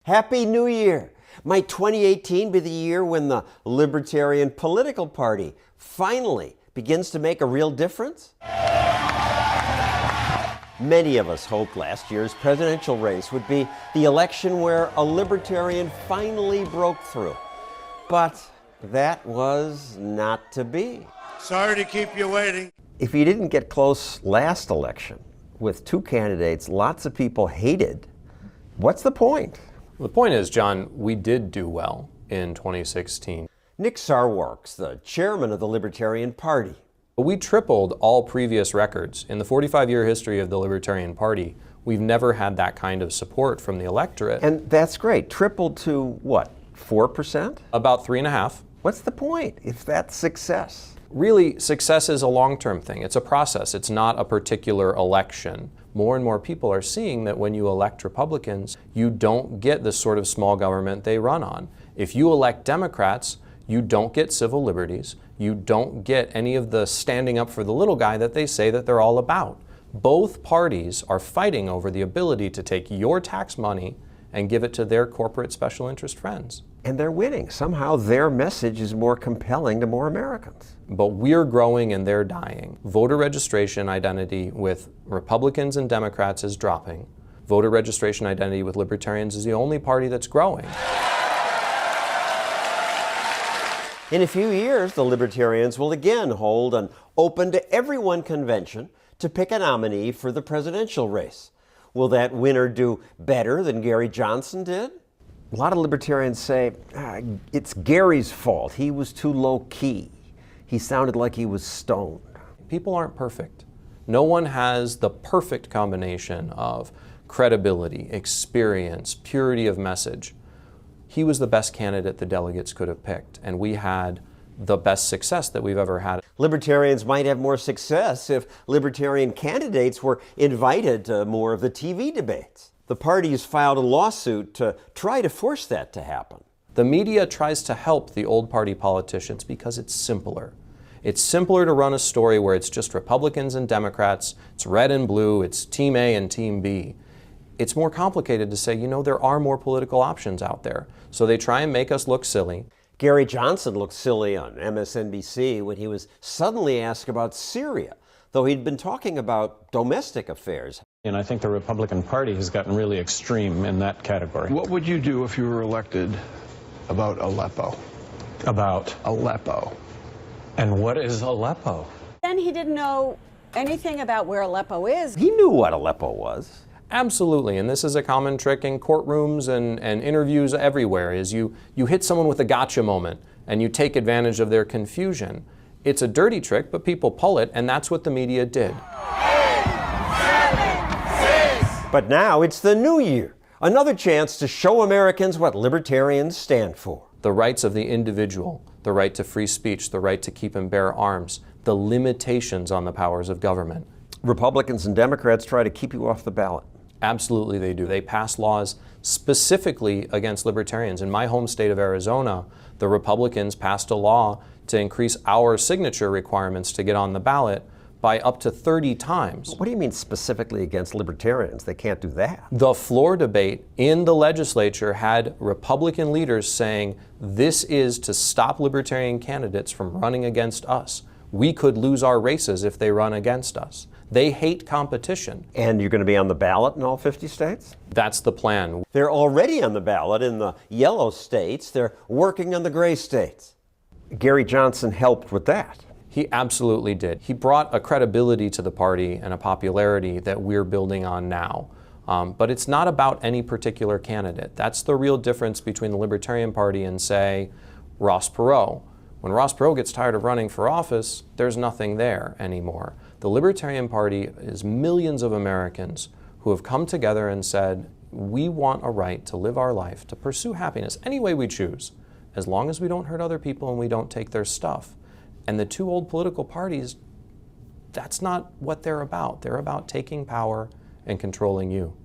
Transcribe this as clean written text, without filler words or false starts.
Happy New Year! Might 2018 be the year when the Libertarian Political Party finally begins to make a real difference? Many of us hoped last year's presidential race would be the election where a libertarian finally broke through. But that was not to be. Sorry to keep you waiting. If you didn't get close last election, with two candidates lots of people hated, what's the point? The point is, John, we did do well in 2016. Nick Sarwark's the chairman of the Libertarian Party. We tripled all previous records. In the 45-year history of the Libertarian Party, we've never had that kind of support from the electorate. And that's great. Tripled to what, 4%? About 3.5%. What's the point if that's success? Really, success is a long-term thing. It's a process. It's not a particular election. More and more people are seeing that when you elect Republicans, you don't get the sort of small government they run on. If you elect Democrats, you don't get civil liberties. You don't get any of the standing up for the little guy that they say that they're all about. Both parties are fighting over the ability to take your tax money and give it to their corporate special interest friends. And they're winning. Somehow their message is more compelling to more Americans. But we're growing and they're dying. Voter registration identity with Republicans and Democrats is dropping. Voter registration identity with Libertarians is the only party that's growing. In a few years, the Libertarians will again hold an open to everyone convention to pick a nominee for the presidential race. Will that winner do better than Gary Johnson did? A lot of Libertarians say, it's Gary's fault. He was too low-key. He sounded like he was stoned. People aren't perfect. No one has the perfect combination of credibility, experience, purity of message. He was the best candidate the delegates could have picked, and we had the best success that we've ever had. Libertarians might have more success if Libertarian candidates were invited to more of the TV debates. The party has filed a lawsuit to try to force that to happen. The media tries to help the old party politicians because it's simpler. It's simpler to run a story where it's just Republicans and Democrats, it's red and blue, it's Team A and Team B. It's more complicated to say, you know, there are more political options out there. So they try and make us look silly. Gary Johnson looked silly on MSNBC when he was suddenly asked about Syria, though he'd been talking about domestic affairs. And I think the Republican Party has gotten really extreme in that category. What would you do if you were elected about Aleppo? About Aleppo. And what is Aleppo? Then he didn't know anything about where Aleppo is. He knew what Aleppo was. Absolutely, and this is a common trick in courtrooms and interviews everywhere, is you hit someone with a gotcha moment and you take advantage of their confusion. It's a dirty trick, but people pull it, and that's what the media did. 8, 7, 6. But now it's the new year. Another chance to show Americans what Libertarians stand for. The rights of the individual, the right to free speech, the right to keep and bear arms, the limitations on the powers of government. Republicans and Democrats try to keep you off the ballot. Absolutely they do. They pass laws specifically against libertarians. In my home state of Arizona, the Republicans passed a law to increase our signature requirements to get on the ballot by up to 30 times. What do you mean specifically against libertarians? They can't do that. The floor debate in the legislature had Republican leaders saying, this is to stop libertarian candidates from running against us. We could lose our races if they run against us. They hate competition. And you're going to be on the ballot in all 50 states? That's the plan. They're already on the ballot in the yellow states. They're working on the gray states. Gary Johnson helped with that. He absolutely did. He brought a credibility to the party and a popularity that we're building on now. But it's not about any particular candidate. That's the real difference between the Libertarian Party and, say, Ross Perot. When Ross Perot gets tired of running for office, there's nothing there anymore. The Libertarian Party is millions of Americans who have come together and said, we want a right to live our life, to pursue happiness any way we choose, as long as we don't hurt other people and we don't take their stuff. And the two old political parties, that's not what they're about. They're about taking power and controlling you.